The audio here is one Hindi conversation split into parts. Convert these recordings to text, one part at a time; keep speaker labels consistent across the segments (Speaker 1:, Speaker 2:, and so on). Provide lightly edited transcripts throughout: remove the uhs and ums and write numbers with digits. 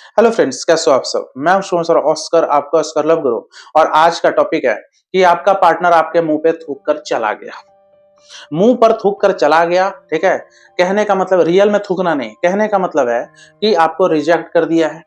Speaker 1: हेलो फ्रेंड्स, कैसे हो आप सब। मैं हूं शुभम सर ऑस्कर, आपका ऑस्कर लव गुरु। और आज का टॉपिक है कि आपका पार्टनर आपके मुंह पे थूक कर चला गया। मुंह पर थूक कर चला गया, ठीक है। कहने का मतलब रियल में थूकना नहीं, कहने का मतलब है कि आपको रिजेक्ट कर दिया है।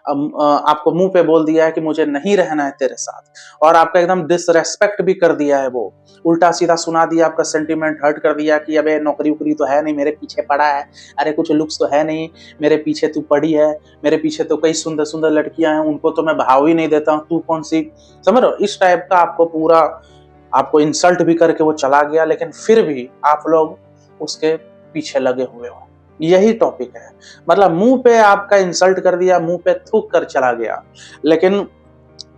Speaker 1: आपको मुंह पे बोल दिया है कि मुझे नहीं रहना है तेरे साथ, और आपका एकदम डिसरेस्पेक्ट भी कर दिया है। वो उल्टा सीधा सुना दिया, आपका सेंटीमेंट हर्ट कर दिया कि अबे नौकरी वोकरी तो है नहीं, मेरे पीछे पड़ा है। अरे कुछ लुक्स तो है नहीं, मेरे पीछे तू पड़ी है। मेरे पीछे तो कई सुंदर सुंदर लड़कियां हैं, उनको तो मैं भाव ही नहीं देता हूँ, तू कौन सी। समझ रहे हो, इस टाइप का आपको पूरा आपको इंसल्ट भी करके वो चला गया, लेकिन फिर भी आप लोग उसके पीछे लगे हुए हो। यही टॉपिक है। मतलब मुंह पे आपका इंसल्ट कर दिया, मुंह पे थूक कर चला गया, लेकिन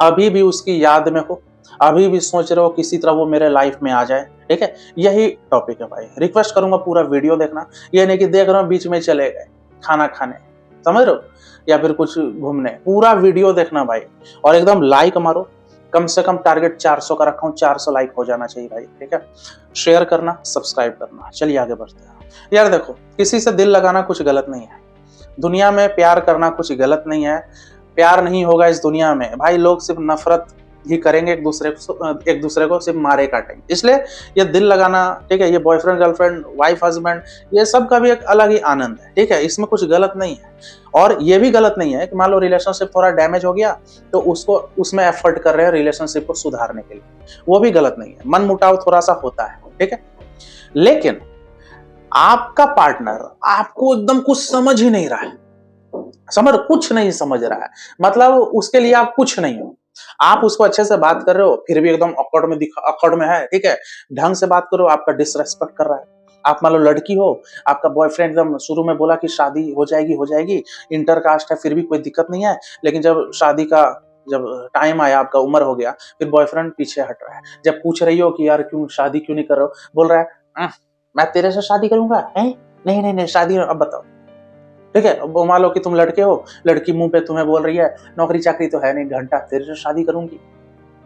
Speaker 1: अभी भी उसकी याद में हो, अभी भी सोच रहे हो किसी तरह वो मेरे लाइफ में आ जाए। ठीक है, यही टॉपिक है भाई। रिक्वेस्ट करूंगा पूरा वीडियो देखना, ये नहीं कि देख रहे हो बीच में चले गए खाना खाने, समझ रहे हो, या फिर कुछ घूमने। पूरा वीडियो देखना भाई, और एकदम लाइक मारो। कम से कम टारगेट 400 का रखा हूं, 400 लाइक हो जाना चाहिए भाई। ठीक है, शेयर करना, सब्सक्राइब करना। चलिए आगे बढ़ते हैं। यार देखो, किसी से दिल लगाना कुछ गलत नहीं है, दुनिया में प्यार करना कुछ गलत नहीं है। प्यार नहीं होगा इस दुनिया में भाई, लोग सिर्फ नफरत ही करेंगे, एक दूसरे को सिर्फ मारे काटेंगे। इसलिए ये दिल लगाना, ठीक है, ये बॉयफ्रेंड गर्लफ्रेंड वाइफ हस्बैंड, ये सब का भी एक अलग ही आनंद है। ठीक है, इसमें कुछ गलत नहीं है। और ये भी गलत नहीं है कि मान लो रिलेशनशिप थोड़ा डैमेज हो गया तो उसको उसमें एफर्ट कर रहे हैं रिलेशनशिप को सुधारने के लिए, वो भी गलत नहीं है। मन मुटाव थोड़ा सा होता है, ठीक है। लेकिन आपका पार्टनर आपको एकदम कुछ समझ ही नहीं रहा है, कुछ नहीं समझ रहा है। मतलब उसके लिए आप कुछ नहीं हो। आप उसको अच्छे से बात कर रहे हो, फिर भी एकदम अकड़ में है। ठीक है, ढंग से बात करो, आपका डिसरेस्पेक्ट कर रहा है। आप मान लो लड़की हो, आपका बॉयफ्रेंड एकदम शुरू में बोला कि शादी हो जाएगी, इंटर कास्ट है, फिर भी कोई दिक्कत नहीं है। लेकिन जब शादी का जब टाइम आया, आपका उम्र हो गया, फिर बॉयफ्रेंड पीछे हट रहा है। जब पूछ रही हो कि यार क्यों शादी क्यों नहीं कर रहे हो, बोल रहा है मैं तेरे से शादी करूंगा है, नहीं नहीं नहीं शादी अब बताओ। ठीक है, अब मान लो कि तुम लड़के हो, लड़की मुंह पे तुम्हें बोल रही है नौकरी चाकरी तो है नहीं, घंटा तेरे से शादी करूंगी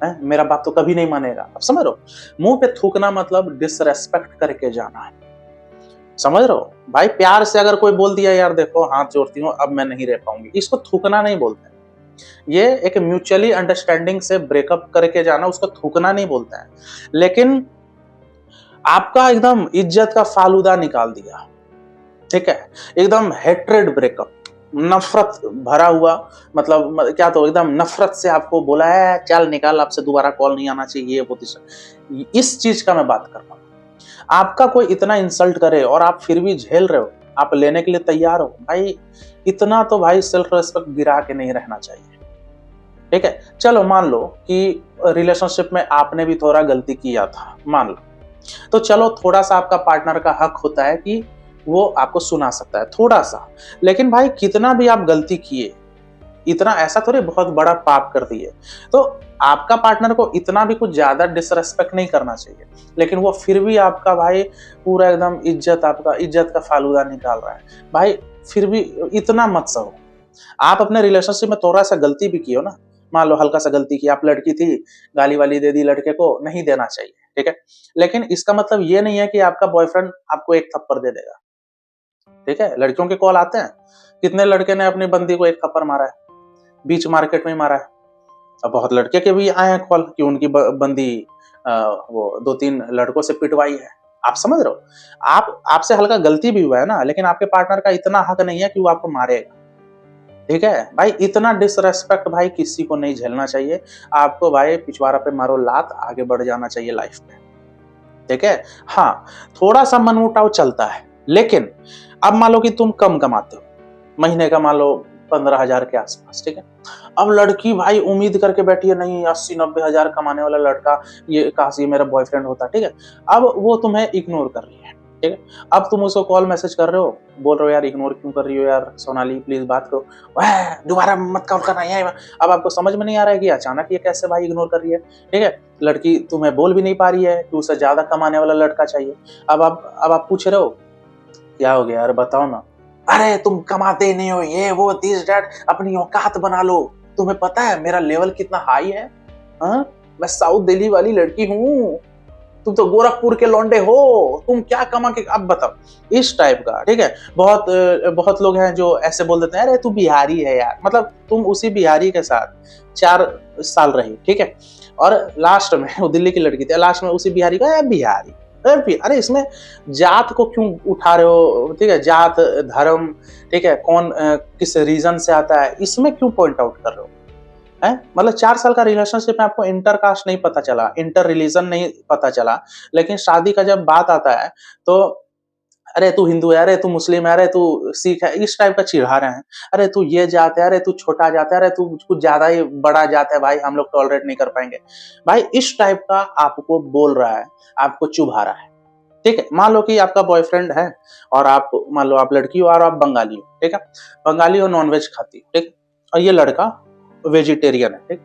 Speaker 1: है, मेरा बाप तो कभी नहीं मानेगा। अब समझ रहे हो, मुंह पे थूकना मतलब डिसरेस्पेक्ट करके जाना है। समझ रहे हो भाई, प्यार से अगर कोई बोल दिया यार देखो हाथ जोड़ती हूँ अब मैं नहीं रह पाऊंगी, इसको थूकना नहीं बोलते। ये एक म्यूचुअली अंडरस्टैंडिंग से ब्रेकअप करके जाना, उसको थूकना नहीं बोलते हैं। लेकिन आपका एकदम इज्जत का फालूदा निकाल दिया, ठीक है, एकदम हेट्रेड ब्रेकअप, नफरत भरा हुआ। मतलब क्या, तो एकदम नफरत से आपको बोला है चल निकाल, आपसे दोबारा कॉल नहीं आना चाहिए, वो इस चीज का मैं बात कर रहा हूँ। आपका कोई इतना इंसल्ट करे और आप फिर भी झेल रहे हो, आप लेने के लिए तैयार हो भाई, इतना तो भाई सेल्फ रिस्पेक्ट गिरा के नहीं रहना चाहिए। ठीक है, चलो मान लो कि रिलेशनशिप में आपने भी थोड़ा गलती किया था, मान लो, तो चलो थोड़ा सा आपका पार्टनर का हक होता है कि वो आपको सुना सकता है थोड़ा सा। लेकिन भाई कितना भी आप गलती किए, इतना ऐसा थोड़ी बहुत बड़ा पाप कर दिए, तो आपका पार्टनर को इतना भी कुछ ज्यादा डिसरेस्पेक्ट नहीं करना चाहिए। लेकिन वो फिर भी आपका भाई पूरा एकदम आपका इज्जत का फालूदा निकाल रहा है भाई, फिर भी इतना मत सहो। आप अपने रिलेशनशिप में थोड़ा सा गलती भी किए हो ना, मान लो हल्का सा गलती की, आप लड़की थी, गाली वाली दे दी लड़के को, नहीं देना चाहिए। ठीक है, लेकिन इसका मतलब ये नहीं है कि आपका बॉयफ्रेंड आपको एक थप्पड़ दे देगा। ठीक है, लड़कियों के कॉल आते हैं, कितने लड़के ने अपनी बंदी को एक थप्पड़ मारा है, बीच मार्केट में मारा है। अब बहुत लड़के के भी आए हैं कॉल कि उनकी बंदी वो 2-3 लड़कों से पिटवाई है। आप समझ रहे हो, आपसे हल्का गलती भी हुआ है ना, लेकिन आपके पार्टनर का इतना हक नहीं है कि वो आपको मारेगा। ठीक है भाई, इतना डिसरेस्पेक्ट भाई किसी को नहीं झेलना चाहिए। आपको भाई पिछवाड़ा पे मारो लात, आगे बढ़ जाना चाहिए लाइफ में। ठीक है, हाँ, थोड़ा सा मनमुटाव चलता है, लेकिन अब मान लो कि तुम कम कमाते हो, महीने का मान लो 15,000 के आसपास। ठीक है, अब लड़की भाई उम्मीद करके बैठी है, नहीं 80-90 हजार कमाने वाला लड़का ये काश ये मेरा बॉयफ्रेंड होता। ठीक है, अब वो तुम्हें इग्नोर कर रही है। ठीक है, अब तुम उसको कॉल मैसेज कर रहे हो, बोल रहे हो यार इग्नोर क्यों कर रही हो यार सोनाली, प्लीज बात करो, वह दोबारा मत कॉल करना है। अब आपको समझ में नहीं आ रहा है कि अचानक ये कैसे भाई इग्नोर कर रही है। ठीक है, लड़की तुम्हें बोल भी नहीं पा रही है कि उसे ज्यादा कमाने वाला लड़का चाहिए। अब आप पूछ रहे हो क्या हो गया यार बताओ ना, अरे तुम कमाते नहीं हो, ये वो दिस डैट, अपनी औकात बना लो, तुम्हें पता है मेरा लेवल कितना हाई है। हाँ, मैं साउथ दिल्ली वाली लड़की हूँ, तुम तो गोरखपुर के लौंडे हो, तुम क्या कमा के, अब बताओ, इस टाइप का, ठीक है। बहुत लोग हैं जो ऐसे बोल देते हैं, अरे तू बिहारी है यार, मतलब तुम उसी बिहारी के साथ 4 साल रही, ठीक है, और लास्ट में वो दिल्ली की लड़की थी, लास्ट में उसी बिहारी का बिहारी, अरे इसमें जात को क्यों उठा रहे हो, ठीक है, जात धर्म, ठीक है, कौन किस रीजन से आता है, इसमें क्यों पॉइंट आउट कर रहे हो, है? मतलब 4 साल का रिलेशनशिप में आपको इंटर कास्ट नहीं पता चला, इंटर रिलीजन नहीं पता चला, लेकिन शादी का जब बात आता है तो अरे तू हिंदू है, अरे तू मुस्लिम है, अरे तू सिख है, इस टाइप का चिढ़ा रहे हैं। अरे तू ये जात है, अरे तू छोटा जात है, अरे तू कुछ ज्यादा ही बड़ा जात है भाई, हम लोग टॉलरेट नहीं कर पाएंगे भाई, इस टाइप का आपको बोल रहा है, आपको चुभा रहा है, ठीक है। मान लो कि आपका बॉयफ्रेंड है और आप, मान लो आप लड़की हो और आप बंगाली हो, ठीक है, बंगाली हो, नॉनवेज खाती हो, ठीक, और ये लड़का वेजिटेरियन है, ठीक,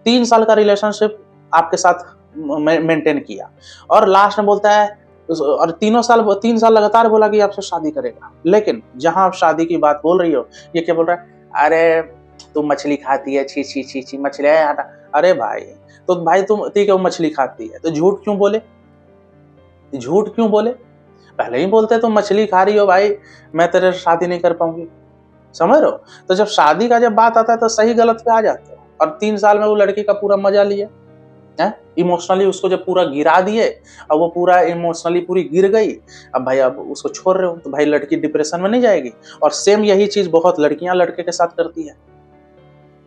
Speaker 1: 3 साल का रिलेशनशिप आपके साथ मेंटेन किया और लास्ट में बोलता है, और 3 साल लगातार बोला कि आपसे शादी करेगा, लेकिन जहां आप शादी की बात बोल रही हो, ये क्या बोल रहा है, अरे तू मछली खाती है, छी छी छी छी मछली है, अरे भाई, तो भाई तुम ठीक है वो मछली खाती है तो झूठ क्यों बोले, झूठ क्यों बोले, पहले ही बोलते तुम मछली खा रही हो भाई, मैं तेरे से शादी नहीं कर पाऊंगी, समझ रहे हो। तो जब शादी का जब बात आता है तो सही गलत पे आ जाते हो, और 3 साल में वो लड़की का पूरा मजा लिए है, इमोशनली उसको जब पूरा गिरा दिए, अब वो पूरा इमोशनली पूरी गिर गई, अब भाई अब उसको छोड़ रहे हो तो भाई लड़की डिप्रेशन में नहीं जाएगी, और सेम यही चीज बहुत लड़कियां लड़के के साथ करती है,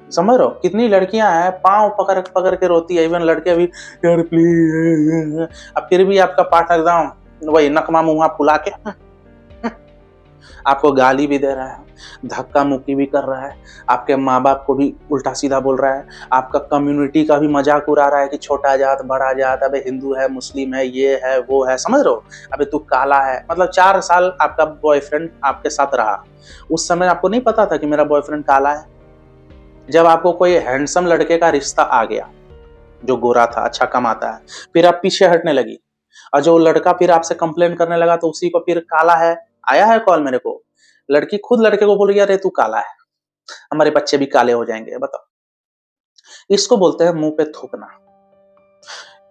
Speaker 1: समझ रहे हो, कितनी लड़कियां हैं पांव पकड़ पकड़ के रोती है, इवन लड़के भी यार प्लीज, अब फिर भी आपका पार्टनर एकदम वही नकमा मुंहा फुला के आपको गाली भी दे रहा है, धक्का मुक्की भी कर रहा है, आपके माँ बाप को भी उल्टा सीधा बोल रहा है, आपका कम्युनिटी का भी मजाक उड़ा रहा है कि छोटा जात बड़ा जात, अबे हिंदू है मुस्लिम है ये है वो है, समझ रहे हो, अबे तू काला है, मतलब 4 साल आपका बॉयफ्रेंड आपके साथ रहा, उस समय आपको नहीं पता था कि मेरा बॉयफ्रेंड काला है, जब आपको कोई हैंडसम लड़के का रिश्ता आ गया जो गोरा था अच्छा कमाता है, फिर आप पीछे हटने लगी, और जो लड़का फिर आपसे कंप्लेन करने लगा तो उसी को फिर काला है, आया है कॉल मेरे को, लड़की खुद लड़के को बोल रही है अरे तू काला है, हमारे बच्चे भी काले हो जाएंगे, बताओ, इसको बोलते हैं मुंह पे थूकना।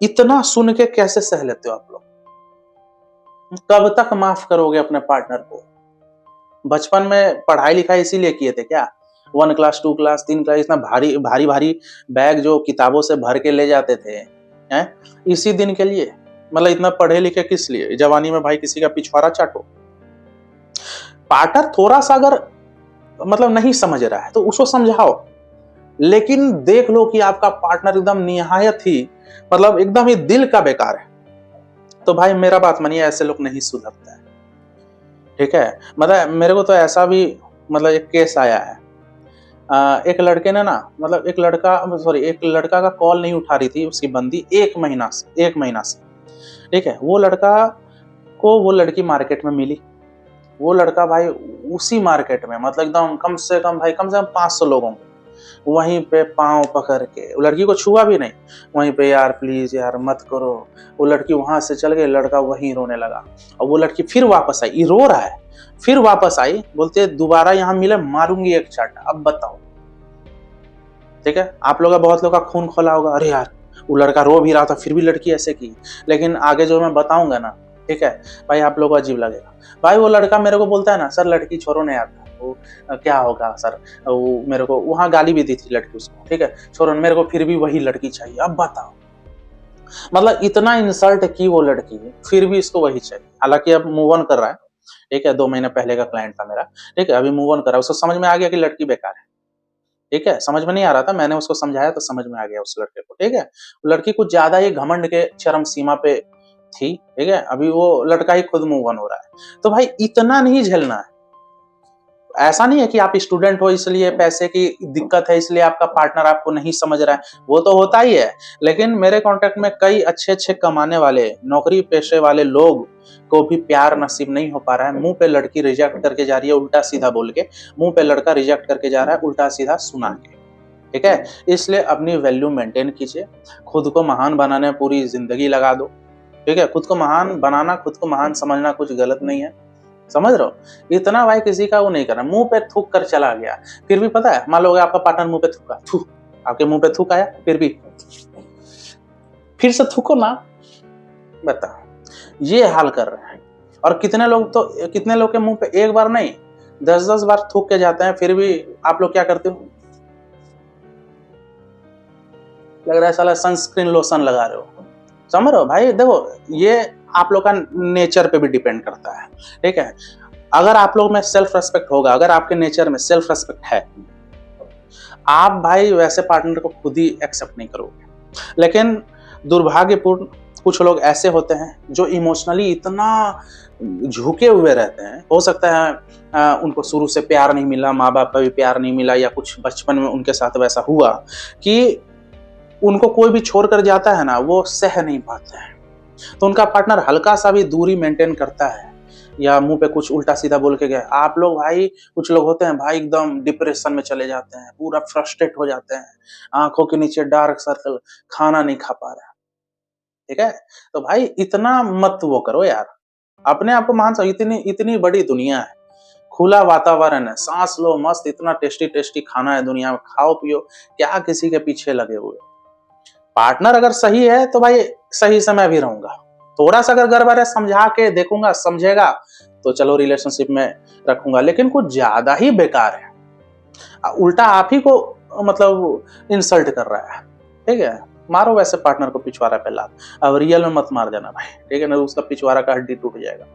Speaker 1: इतना सुन के कैसे सह लेते हो आप लोग, कब तक माफ करोगे अपने पार्टनर को, बचपन में पढ़ाई लिखाई इसीलिए किए थे क्या, 1 क्लास 2 क्लास 3 क्लास इतना भारी भारी भारी बैग जो किताबों से भर के ले जाते थे, हैं, इसी दिन के लिए, मतलब इतना पढ़े लिखे किस लिए, जवानी में भाई किसी का पिछवाड़ा चाटो। पार्टनर थोड़ा सा अगर मतलब नहीं समझ रहा है तो उसको समझाओ, लेकिन देख लो कि आपका पार्टनर एकदम निहायत ही मतलब एकदम ही दिल का बेकार है, तो भाई मेरा बात मानिए, ऐसे लोग नहीं सुधरते हैं, ठीक है। मतलब मेरे को तो ऐसा भी मतलब एक केस आया है, एक लड़के ने ना, मतलब एक लड़का का कॉल नहीं उठा रही थी उसकी बंदी 1 महीना से, ठीक है, वो लड़का को वो लड़की मार्केट में मिली, वो लड़का भाई उसी मार्केट में मतलब एकदम कम से कम 500 लोगों को वहीं पे पांव पकड़ के, वो लड़की को छुआ भी नहीं, वहीं पे यार प्लीज यार मत करो, वो लड़की वहां से चल गई, लड़का वहीं रोने लगा, और वो लड़की फिर वापस आई, ये रो रहा है, फिर वापस आई, बोलते दोबारा यहाँ मिले मारूंगी एक चाटा, अब बताओ, ठीक है। आप लोग का बहुत लोग का खून खोला होगा, अरे यार वो लड़का रो भी रहा था फिर भी लड़की ऐसे की, लेकिन आगे जो मैं बताऊंगा ना, ठीक है भाई, आप लोग को अजीब लगेगा। भाई वो लड़का मेरे को बोलता है ना, सर लड़की छोड़ो नहीं आता, वो क्या होगा सर, वो मेरे को वहां गाली भी दी थी लड़की उसको, ठीक है, छोड़ो मेरे को फिर भी वही लड़की चाहिए, अब बताओ, मतलब इतना इंसल्ट की वो लड़की फिर भी इसको वही चाहिए, हालांकि अब मूव ऑन कर रहा है, ठीक है, 2 महीने पहले का क्लाइंट था मेरा, ठीक है, अभी मूव ऑन कर रहा है, उसको समझ में आ गया कि लड़की बेकार है, ठीक है, समझ में नहीं आ रहा था, मैंने उसको समझाया तो समझ में आ गया उस लड़के को, ठीक है, लड़की कुछ ज्यादा ही घमंड के चरम सीमा पे थी, ठीक है, अभी वो लड़का ही खुद मूव ऑन हो रहा है, तो भाई इतना नहीं झेलना है, ऐसा नहीं है कि आप स्टूडेंट हो इसलिए पैसे की दिक्कत है इसलिए आपका पार्टनर आपको नहीं समझ रहा है, वो तो होता ही है, लेकिन मेरे कांटेक्ट में कई अच्छे अच्छे कमाने वाले नौकरी पेशे वाले लोग को भी प्यार नसीब नहीं हो पा रहा है, मुंह पे लड़की रिजेक्ट करके जा रही है उल्टा सीधा बोल के, मुंह पे लड़का रिजेक्ट करके जा रहा है उल्टा सीधा सुना के, ठीक है, इसलिए अपनी वैल्यू मेंटेन कीजिए, खुद को महान बनाने में पूरी जिंदगी लगा दो, ठीक है, खुद को महान बनाना, खुद को महान समझना कुछ गलत नहीं है, समझ रहे हो, इतना भाई किसी का वो नहीं करना, मुंह पे थूक कर चला गया, फिर भी पता है, मान लो आपका पार्टनर मुंह पे थूका, थू आपके मुंह पे थूक आया, फिर भी फिर से थूको ना, बता, ये हाल कर रहे हैं। और कितने लोग के मुंह पे एक बार नहीं 10-10 बार थूक के जाते हैं, फिर भी आप लोग क्या करते हो? लग रहा है साला सनस्क्रीन लोशन लगा रहे हो। समझ रहे हो भाई? देखो, ये आप लोग का नेचर पे भी डिपेंड करता है, ठीक है? अगर आप लोग में सेल्फ रेस्पेक्ट होगा, अगर आपके नेचर में सेल्फ रेस्पेक्ट है, आप भाई वैसे पार्टनर को खुद ही एक्सेप्ट नहीं करोगे। लेकिन दुर्भाग्यपूर्ण कुछ लोग ऐसे होते हैं जो इमोशनली इतना झुके हुए रहते हैं। हो सकता है उनको शुरू से प्यार नहीं मिला, माँ बाप का भी प्यार नहीं मिला, या कुछ बचपन में उनके साथ वैसा हुआ कि उनको कोई भी छोड़ कर जाता है ना, वो सह नहीं पाते हैं। तो उनका पार्टनर हल्का सा भी दूरी मेंटेन करता है या मुंह पे कुछ उल्टा सीधा बोल के गए, आप लोग भाई, कुछ लोग होते हैं भाई एकदम डिप्रेशन में चले जाते हैं, पूरा फ्रस्ट्रेट हो जाते हैं, आंखों के नीचे डार्क सर्कल, खाना नहीं खा पा रहा, ठीक है? तो भाई इतना मत वो करो यार, अपने आप को मान सको, इतनी इतनी बड़ी दुनिया है, खुला वातावरण है, सांस लो मस्त, इतना टेस्टी टेस्टी खाना है दुनिया में, खाओ पियो, क्या किसी के पीछे लगे हुए? पार्टनर अगर सही है तो भाई सही से मैं भी रहूंगा। थोड़ा सा अगर गड़बड़ है समझा के देखूंगा, समझेगा तो चलो रिलेशनशिप में रखूंगा, लेकिन कुछ ज्यादा ही बेकार है, उल्टा आप ही को मतलब इंसल्ट कर रहा है, ठीक है? मारो वैसे पार्टनर को पिछवाड़ा पे लात, अब रियल में मत मार देना भाई, ठीक है ना? उसका पिछवाड़ा का हड्डी टूट जाएगा।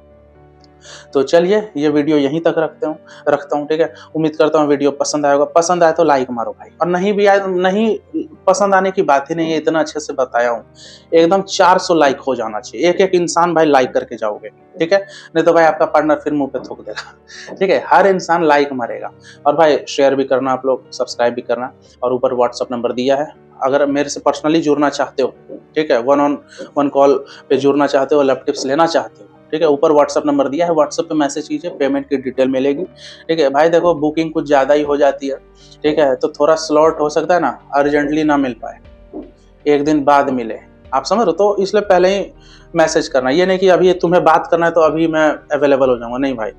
Speaker 1: तो चलिए ये वीडियो यहीं तक रखता हूँ, ठीक है? उम्मीद करता हूँ वीडियो पसंद आएगा, पसंद आए तो लाइक मारो भाई, और नहीं भी आए, नहीं पसंद आने की बात ही नहीं है, इतना अच्छे से बताया हूँ, एकदम 400 लाइक हो जाना चाहिए, एक एक इंसान भाई लाइक करके जाओगे, ठीक है? नहीं तो भाई आपका पार्टनर फिर मुंह पे थूक देगा, ठीक है? हर इंसान लाइक मारेगा। और भाई शेयर भी करना, आप लोग सब्सक्राइब भी करना, और ऊपर व्हाट्सअप नंबर दिया है, अगर मेरे से पर्सनली जुड़ना चाहते हो, ठीक है, 1-on-1 कॉल पे जुड़ना चाहते हो, लैप टिप्स लेना चाहते हो, ठीक है, ऊपर व्हाट्सअप नंबर दिया है, व्हाट्सअप पे मैसेज कीजिए, पेमेंट की डिटेल मिलेगी, ठीक है भाई? देखो बुकिंग कुछ ज़्यादा ही हो जाती है, ठीक है, तो थोड़ा स्लॉट हो सकता है ना अर्जेंटली ना मिल पाए, एक दिन बाद मिले, आप समझ रहे हो? तो इसलिए पहले ही मैसेज करना, ये नहीं कि अभी तुम्हें बात करना है तो अभी मैं अवेलेबल हो जाऊंगा, नहीं भाई,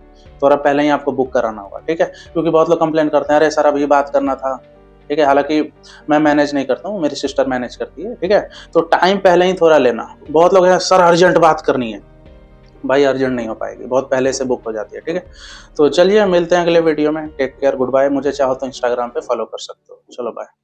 Speaker 1: थोड़ा पहले ही आपको बुक कराना होगा, ठीक है? क्योंकि बहुत लोग कंप्लेन करते हैं, अरे सर अभी बात करना था, ठीक है? हालांकि मैं मैनेज नहीं करता हूँ, मेरी सिस्टर मैनेज करती है, ठीक है? तो टाइम पहले ही थोड़ा लेना। बहुत लोग हैं सर अर्जेंट बात करनी है, भाई अर्जेंट नहीं हो पाएगी, बहुत पहले से बुक हो जाती है, ठीक है? तो चलिए मिलते हैं अगले वीडियो में, टेक केयर, गुड बाय। मुझे चाहो तो इंस्टाग्राम पे फॉलो कर सकते हो। चलो बाय।